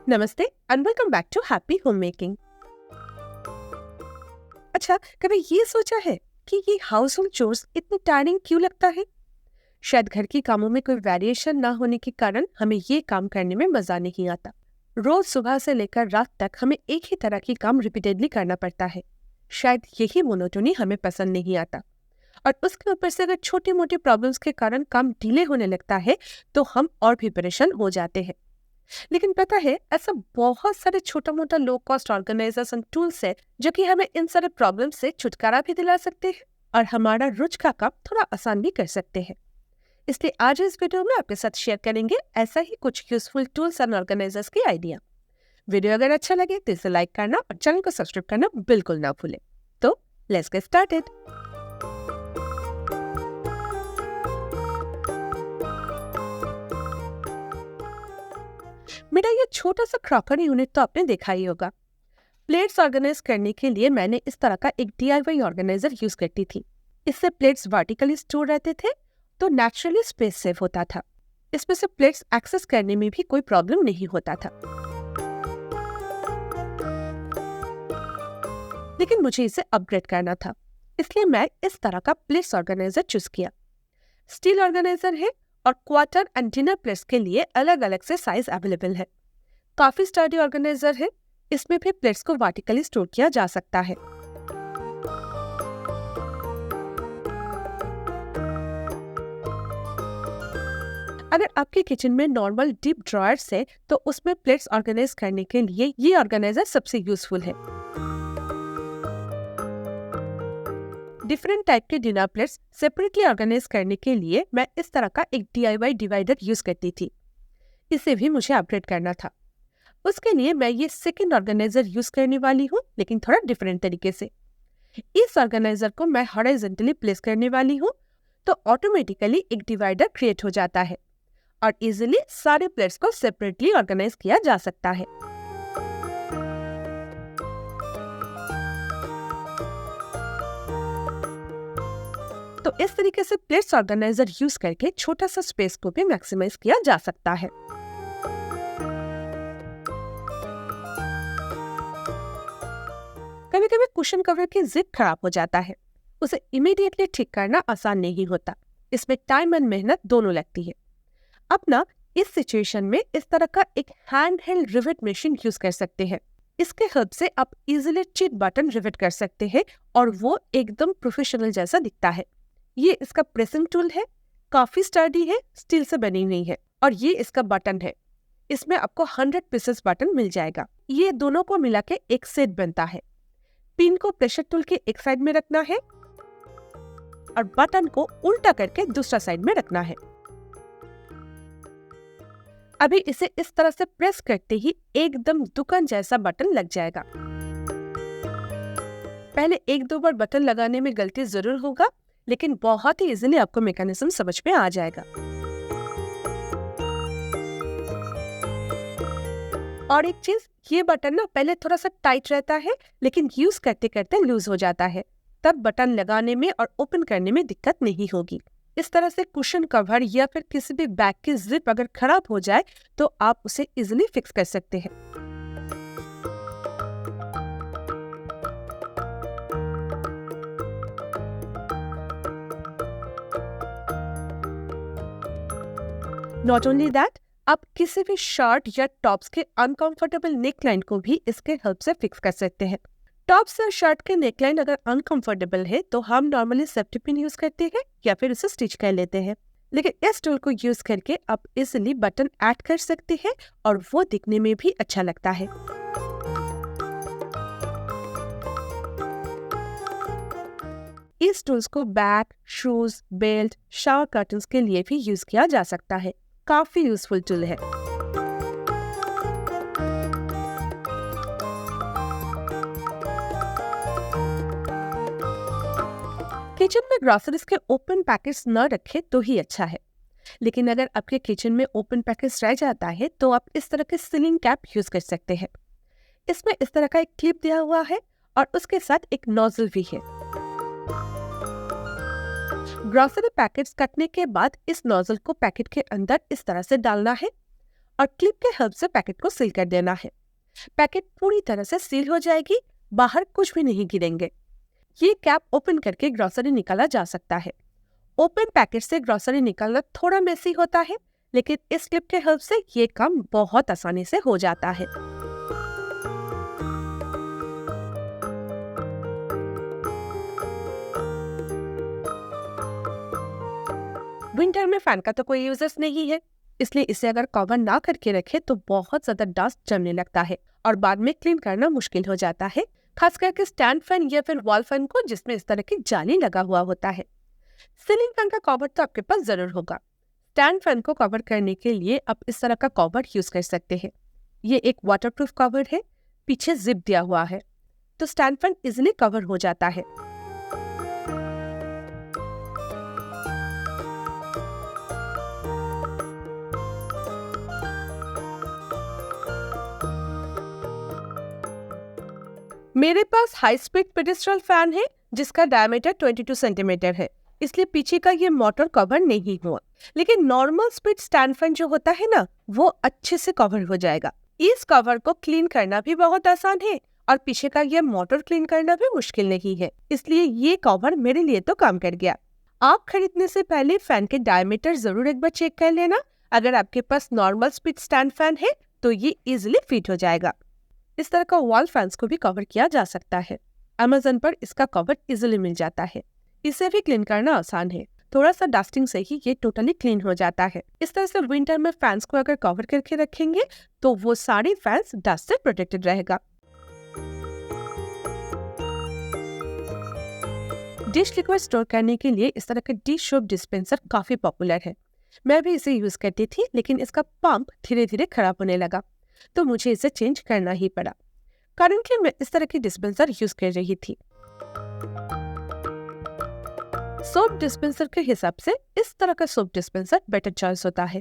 नमस्ते and welcome back to happy home making. अच्छा, कभी ये सोचा है कि ये हाउस होल्ड चोर्स इतने टायरिंग क्यों लगता है? शायद घर के कामों में कोई वेरिएशन ना होने के कारण हमें ये काम करने में मजा नहीं आता। रोज सुबह से लेकर रात तक हमें एक ही तरह की काम रिपीटेडली करना पड़ता है। शायद यही मोनोटोनी हमें पसंद नहीं आता, और उसके ऊपर से अगर छोटी मोटी प्रॉब्लम्स के कारण काम डिले होने लगता है तो हम और भी परेशान हो जाते हैं। लेकिन पता है, ऐसा बहुत सारे छोटा मोटा low cost organisers and tools है जो कि हमें इन सारे प्रॉब्लम से छुटकारा भी दिला सकते हैं और हमारा रोज का काम थोड़ा आसान भी कर सकते हैं। इसलिए आज इस वीडियो में आपके साथ शेयर करेंगे ऐसा ही कुछ यूजफुल टूल्स एंड ऑर्गेनाइजर्स के आइडिया। वीडियो अगर अच्छा लगे तो इसे लाइक करना और चैनल को सब्सक्राइब करना बिल्कुल ना भूलें। तो लेट्स गेट स्टार्टेड। मेरा ये छोटा सा क्रॉकरी यूनिट तो आपने देखा ही होगा। प्लेट्स ऑर्गेनाइज करने के लिए मैंने इस तरह का एक DIY ऑर्गेनाइजर यूज करती थी। इससे प्लेट्स वर्टिकली स्टोर रहते थे तो नेचुरली स्पेस सेव होता था। इसमें से प्लेट्स एक्सेस करने में भी कोई प्रॉब्लम नहीं होता था। लेकिन मुझे इसे अपग्रेड करना था, इसलिए मैं इस तरह का प्लेट्स ऑर्गेनाइजर चूज किया। स्टील ऑर्गेनाइजर है और क्वार्टर एंड डिनर प्लेट्स के लिए अलग अलग से साइज अवेलेबल है। काफी स्टडी ऑर्गेनाइजर है। इसमें भी प्लेट्स को वर्टिकली स्टोर किया जा सकता है। अगर आपके किचन में नॉर्मल डीप ड्रॉयर्स है तो उसमें प्लेट्स ऑर्गेनाइज करने के लिए ये ऑर्गेनाइजर सबसे यूजफुल है। डिफरेंट टाइप के डिनर प्लेट्स सेपरेटली ऑर्गेनाइज करने के लिए मैं इस तरह का एक DIY डिवाइडर यूज करती थी। इसे भी मुझे अपग्रेड करना था। उसके लिए मैं ये सेकंड ऑर्गेनाइजर यूज करने वाली हूँ, लेकिन थोड़ा डिफरेंट तरीके से। इस ऑर्गेनाइजर को मैं हॉरिजॉन्टली प्लेस करने वाली हूँ, तो ऑटोमेटिकली एक डिवाइडर क्रिएट हो जाता है और इजीली सारे प्लेट्स को सेपरेटली ऑर्गेनाइज किया जा सकता है। तो इस तरीके से प्लेट्स ऑर्गेनाइजर यूज करके छोटा सा स्पेस को भी मैक्सिमाइज किया जा सकता है। कभी कभी कुशन कवर की जिप खराब हो जाता है। उसे इमीडिएटली ठीक करना आसान नहीं होता। इसमें टाइम एंड मेहनत दोनों लगती है। अपना इस सिचुएशन में इस तरह का एक hand held rivet machine use कर सकते हैं। इसके हेल्प से आप इजीली चीट बटन रिवेट कर सकते हैं और वो एकदम प्रोफेशनल जैसा दिखता है। ये इसका प्रेसिंग टूल है, काफी स्टर्डी है, स्टील से बनी हुई है, और ये इसका बटन है। इसमें आपको 100 पीसेस बटन मिल जाएगा। ये दोनों को मिला के एक सेट बनता है। पिन को प्रेशर टूल के एक साइड में रखना है और बटन को उल्टा करके दूसरा साइड में रखना है। अभी इसे इस तरह से प्रेस करते ही एकदम दुकान जैसा बटन लग जाएगा। पहले एक दो बार बटन लगाने में गलती जरूर होगा, लेकिन बहुत ही इजीली आपको मैकेनिज्म समझ में आ जाएगा। और एक चीज, ये बटन ना पहले थोड़ा सा टाइट रहता है, लेकिन यूज करते करते लूज हो जाता है। तब बटन लगाने में और ओपन करने में दिक्कत नहीं होगी। इस तरह से कुशन कवर या फिर किसी भी बैग की जिप अगर खराब हो जाए तो आप उसे इजीली फिक्स कर सकते हैं। नॉट ओनली दैट, आप किसी भी शर्ट या टॉप्स के अनकंफर्टेबल नेकलाइन को भी इसके हेल्प से फिक्स कर सकते हैं। टॉप्स या शर्ट के नेकलाइन अगर अनकंफर्टेबल है तो हम नॉर्मली सेफ्टी पिन यूज करते हैं या फिर उसे स्टिच कर लेते हैं। लेकिन इस टूल को यूज करके आप इजीली बटन ऐड कर सकते हैं और वो दिखने में भी अच्छा लगता है। इस टूल्स को bag, shoes, belt, shower curtains के लिए भी यूज किया जा सकता है। काफी यूजफुल टूल है। किचन में ग्रोसरीज के ओपन पैकेट्स न रखें तो ही अच्छा है। लेकिन अगर आपके किचन में ओपन पैकेट्स रह जाता है तो आप इस तरह के सीलिंग कैप यूज कर सकते हैं। इसमें इस तरह का एक क्लिप दिया हुआ है और उसके साथ एक नोजल भी है। ग्रोसरी पैकेट्स कटने के बाद इस नोजल को पैकेट के अंदर इस तरह से डालना है और क्लिप के हेल्प से पैकेट को सील कर देना है। पैकेट पूरी तरह से सील हो जाएगी, बाहर कुछ भी नहीं गिरेंगे। ये कैप ओपन करके ग्रोसरी निकाला जा सकता है। ओपन पैकेट से ग्रोसरी निकालना थोड़ा मेसी होता है, लेकिन इस क्लिप के हेल्प से ये काम बहुत आसानी से हो जाता है। विंटर में फैन का तो कोई यूजेस नहीं है, इसलिए इसे अगर कवर ना करके रखे तो बहुत ज्यादा डस्ट जमने लगता है और बाद में क्लीन करना मुश्किल हो जाता है, खास करके स्टैंड फैन या फिर वॉल फैन को जिसमें इस तरह की जाली लगा हुआ होता है। सीलिंग फैन का कवर तो आपके पास जरूर होगा। स्टैंड फैन को कवर करने के लिए आप इस तरह का कवर यूज कर सकते हैं। ये एक वाटरप्रूफ कवर है, पीछे जिप दिया हुआ है, तो स्टैंड फैन इजिली कवर हो जाता है। मेरे पास हाई स्पीड पेडेस्ट्रल फैन है जिसका डायमीटर 22 सेंटीमीटर है, इसलिए पीछे का ये मोटर कवर नहीं हुआ। लेकिन नॉर्मल स्पीड स्टैंड फैन जो होता है ना, वो अच्छे से कवर हो जाएगा। इस कवर को क्लीन करना भी बहुत आसान है और पीछे का ये मोटर क्लीन करना भी मुश्किल नहीं है, इसलिए ये कवर मेरे लिए तो काम कर गया। आप खरीदने से पहले फैन के डायमीटर जरूर एक बार चेक कर लेना। अगर आपके पास नॉर्मल स्पीड स्टैंड फैन है तो ये इजिली फिट हो जाएगा। इस तरह का वॉल फैंस को भी कवर किया जा सकता है। अमेज़न पर इसका कवर इजिली मिल जाता है। इसे भी क्लीन करना आसान है, थोड़ा सा डस्टिंग से ही ये टोटली क्लीन हो जाता है। इस तरह से विंटर में फैंस को अगर कवर करके रखेंगे तो वो सारे फैंस डस्ट से प्रोटेक्टेड रहेगा। डिश लिक्विड स्टोर करने के लिए इस तरह का डिश सोप डिस्पेंसर काफी पॉपुलर है। मैं भी इसे यूज करती थी, लेकिन इसका पंप धीरे धीरे खराब होने लगा, तो मुझे इसे चेंज करना ही पड़ा। करंटली मैं इस तरह की डिस्पेंसर यूज कर रही थी। सोप डिस्पेंसर के हिसाब से इस तरह का सोप डिस्पेंसर बेटर चॉइस होता है,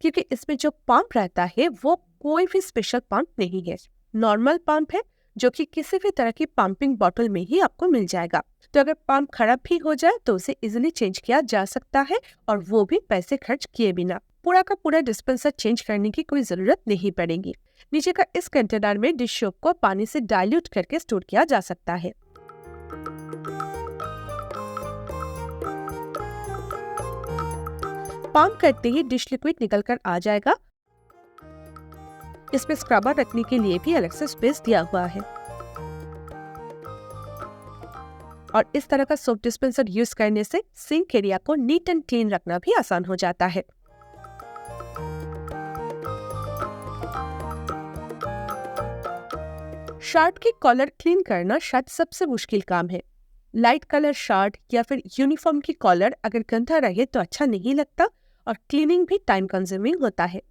क्योंकि इसमें जो पंप रहता है वो कोई भी स्पेशल पंप नहीं है, नॉर्मल पंप है जो कि किसी भी तरह की पंपिंग बॉटल में ही आपको मिल जाएगा। तो अगर पंप खराब भी हो जाए तो उसे इजिली चेंज किया जा सकता है, और वो भी पैसे खर्च किए बिना। पूरा का पूरा डिस्पेंसर चेंज करने की कोई जरूरत नहीं पड़ेगी। नीचे का इस कंटेनर में डिश सोप को पानी से डाइल्यूट करके स्टोर किया जा सकता है। पंप करते ही डिश लिक्विड निकल कर आ जाएगा। इसमें स्क्रबर रखने के लिए भी अलग से स्पेस दिया हुआ है, और इस तरह का सोप डिस्पेंसर यूज करने से सिंक एरिया को नीट एंड क्लीन रखना भी आसान हो जाता है। शर्ट की कॉलर क्लीन करना शायद सबसे मुश्किल काम है। लाइट कलर शर्ट या फिर यूनिफॉर्म की कॉलर अगर गंदा रहे तो अच्छा नहीं लगता, और क्लीनिंग भी टाइम कंज्यूमिंग होता है।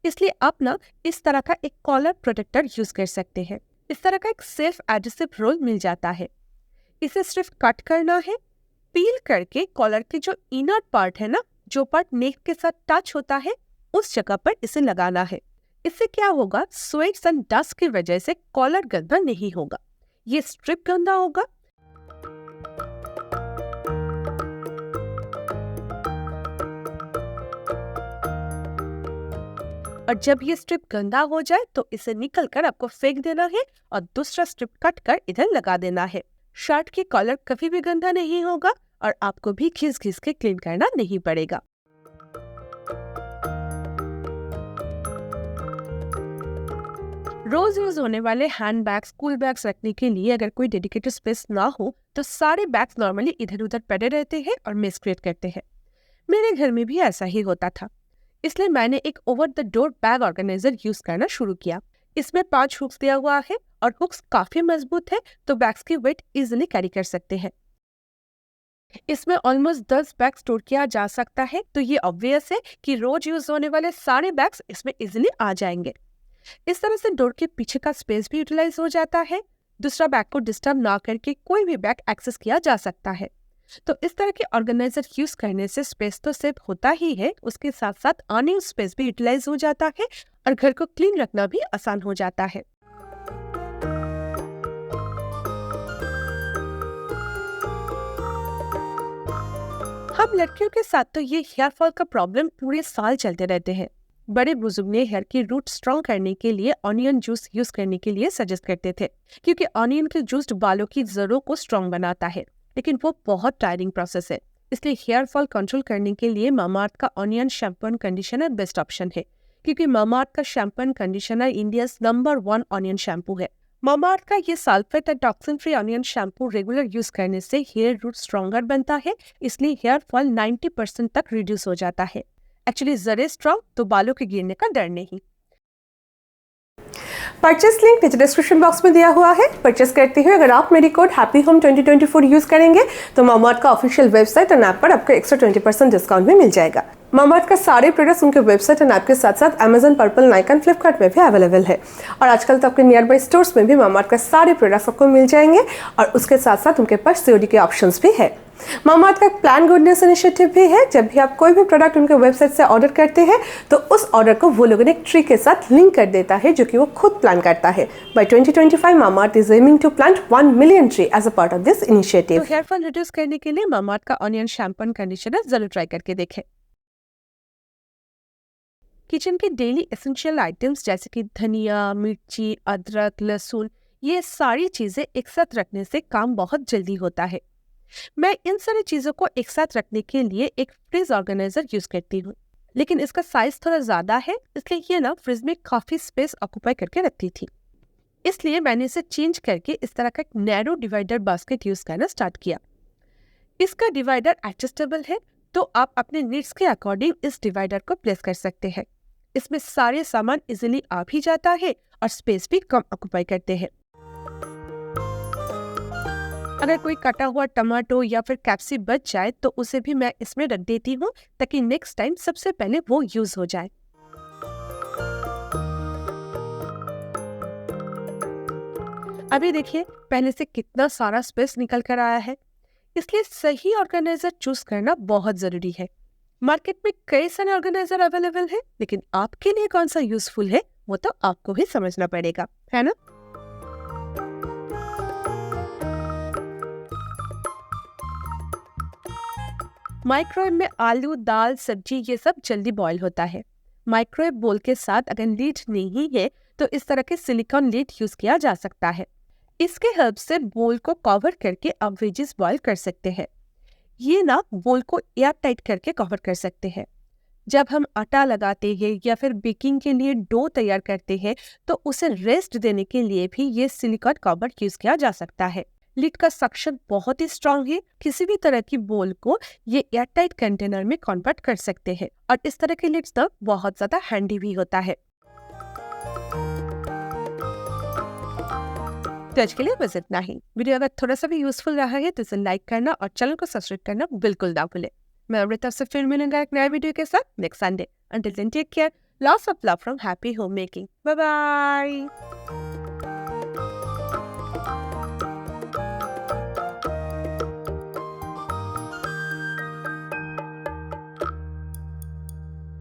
इसलिए आप ना इस तरह का एक कॉलर प्रोटेक्टर यूज कर सकते हैं। इस तरह का एक सेल्फ एडहेसिव रोल मिल जाता है। इसे सिर्फ कट करना है, पील करके कॉलर के जो इनर पार्ट है ना, जो पार्ट नेक के साथ टच होता है, उस जगह पर इसे लगाना है। इससे क्या होगा, स्वेट्स एंड डस्ट की वजह से कॉलर गंदा नहीं होगा, ये स्ट्रिप गंदा होगा। और जब ये स्ट्रिप गंदा हो जाए तो इसे निकल कर आपको फेंक देना है और दूसरा स्ट्रिप कट कर इधर लगा देना है। शर्ट की कॉलर कभी भी गंदा नहीं होगा और आपको भी घिस घिस के क्लीन करना नहीं पड़ेगा। रोज यूज होने वाले हैंड बैग, स्कूल बैग्स रखने के लिए अगर कोई डेडिकेटेड स्पेस ना हो तो सारे बैग्स नॉर्मली इधर उधर पड़े रहते हैं और मेस क्रिएट करते हैं। मेरे घर में भी ऐसा ही होता था, इसलिए मैंने एक over the door bag organiser use करना शुरू किया। इसमें 5 हुक्स दिया हुआ है और हुक्स काफी मजबूत है, तो बैग्स की वेट इजिली कैरी कर सकते हैं। इसमें ऑलमोस्ट 10 बैग स्टोर किया जा सकता है, तो ये ऑब्वियस है कि रोज यूज होने वाले सारे बैग्स इसमें इजिली आ जाएंगे। इस तरह से डोर के पीछे का स्पेस भी यूटिलाइज हो जाता है। दूसरा बैग को डिस्टर्ब ना करके कोई भी बैग एक्सेस किया जा सकता है। तो इस तरह के ऑर्गेनाइजर यूज करने से स्पेस तो सेव होता ही है, उसके साथ साथ अनयूज्ड स्पेस भी यूटिलाइज हो जाता है और घर को क्लीन रखना भी आसान हो जाता है। हम लड़कियों के साथ तो ये हेयर फॉल का प्रॉब्लम पूरे साल चलते रहते हैं। बड़े बुजुर्ग ने हेयर की रूट स्ट्रॉन्ग करने के लिए ऑनियन जूस यूज करने के लिए सजेस्ट करते थे, क्योंकि ऑनियन के जूस बालों की जड़ों को स्ट्रॉन्ग बनाता है, लेकिन वो बहुत टायरिंग प्रोसेस है। इसलिए हेयर फॉल कंट्रोल करने के लिए मामाअर्थ का onion shampoo and conditioner best option है, क्योंकि मामाअर्थ का shampoo and conditioner India number 1 onion shampoo है। मामाअर्थ का ये sulphate and toxin free onion shampoo regular use करने से हेयर रूट स्ट्रॉन्गर बनता है, इसलिए हेयर फॉल 90% तक रिड्यूस हो जाता है। एक्चुअली जरे स्ट्रॉन्ग तो बालों के गिरने का डर नहीं। परचेस लिंक नीचे डिस्क्रिप्शन बॉक्स में दिया हुआ है। परचेस करते हुए अगर आप मेरी कोड हैप्पी होम 2024 यूज करेंगे तो मामाअर्थ का ऑफिशियल वेबसाइट और ऐप पर आपको एक्स्ट्रा 20% डिस्काउंट भी मिल जाएगा। मामाअर्थ का सारे प्रोडक्ट्स उनके वेबसाइट और ऐप के साथ साथ अमेजन, पर्पल, नाइका, फ्लिपकार्ट में भी अवेलेबल है। और आजकल तो आपके नियर बाई स्टोर्स में भी मामाअर्थ का सारे प्रोडक्ट्स आपको मिल जाएंगे और उसके साथ साथ उनके पास सीओडी के ऑप्शंस भी है। मामाअर्थ का प्लान गुड न्यूज इनिशिएटिव भी है। जब भी आप कोई भी प्रोडक्ट उनके वेबसाइट से ऑर्डर करते हैं तो उस ऑर्डर को वो लोगों ने एक ट्री के साथ लिंक कर देता है, जो कि वो खुद प्लान करता है। By 2025 Mamaearth is aiming to plant 1 million tree as a part of this initiative. Hair fall reduce करने के लिए मामाअर्थ का ऑनियन शैम्पू एंड कंडीशनर जरूर ट्राई करके देखें। किचन के डेली एसेंशियल आइटम्स जैसे कि धनिया, मिर्ची, अदरक, लहसुन, ये सारी चीजें एक साथ रखने से काम बहुत जल्दी होता है। मैं इन सारी चीजों को एक साथ रखने के लिए एक फ्रिज ऑर्गेनाइजर यूज करती हूँ, लेकिन इसका साइज थोड़ा ज्यादा है, इसलिए ये ना फ्रिज में काफी स्पेस ऑक्यूपाई करके रखती थी। इसलिए मैंने इसे चेंज करके इस तरह का एक नैरो डिवाइडर बास्केट यूज करना स्टार्ट किया। इसका डिवाइडर एडजस्टेबल है, तो आप अपने नीड्स के अकॉर्डिंग इस डिवाइडर को प्लेस कर सकते हैं। इसमें सारे सामान इजीली आ भी जाता है और स्पेस भी कम ऑक्यूपाई करते हैं। अगर कोई कटा हुआ टमाटो या फिर कैप्सी बच जाए तो उसे भी मैं इसमें रख देती हूँ, ताकि नेक्स्ट टाइम सबसे पहले वो यूज हो जाए। अभी देखिए पहले से कितना सारा स्पेस निकल कर आया है, इसलिए सही ऑर्गेनाइजर चूज करना बहुत जरूरी है। मार्केट में कई सारे ऑर्गेनाइजर अवेलेबल है, लेकिन आपके लिए कौन सा यूजफुल है वो तो आपको ही समझना पड़ेगा, है ना? माइक्रोवेव में आलू, दाल, सब्जी ये सब जल्दी बॉईल होता है। माइक्रोवेव बोल के साथ अगर लीड नहीं है तो इस तरह के सिलिकॉन लीड यूज किया जा सकता है। इसके हेल्प से बोल को कवर करके आप वेजिस बॉईल कर सकते हैं। ये ना बोल को एयर टाइट करके कवर कर सकते हैं। जब हम आटा लगाते हैं या फिर बेकिंग के लिए डो तैयार करते हैं तो उसे रेस्ट देने के लिए भी ये सिलिकॉन कवर यूज किया जा सकता है। लिड का सक्शन बहुत ही स्ट्रांग है, किसी भी तरह की बोल को ये एयरटाइट कंटेनर में कन्वर्ट कर सकते हैं और इस तरह के लिड्स तो बहुत ज्यादा हैंडी भी होता है। तो आज के लिए बस इतना ही। वीडियो अगर थोड़ा सा भी यूजफुल रहा है तो इसे लाइक करना और चैनल को सब्सक्राइब करना बिल्कुल ना भूले। मैं अमृता से फिर मिलूंगा एक नया वीडियो के साथ next Sunday. Until then take care, lots of love from happy home making. Bye bye.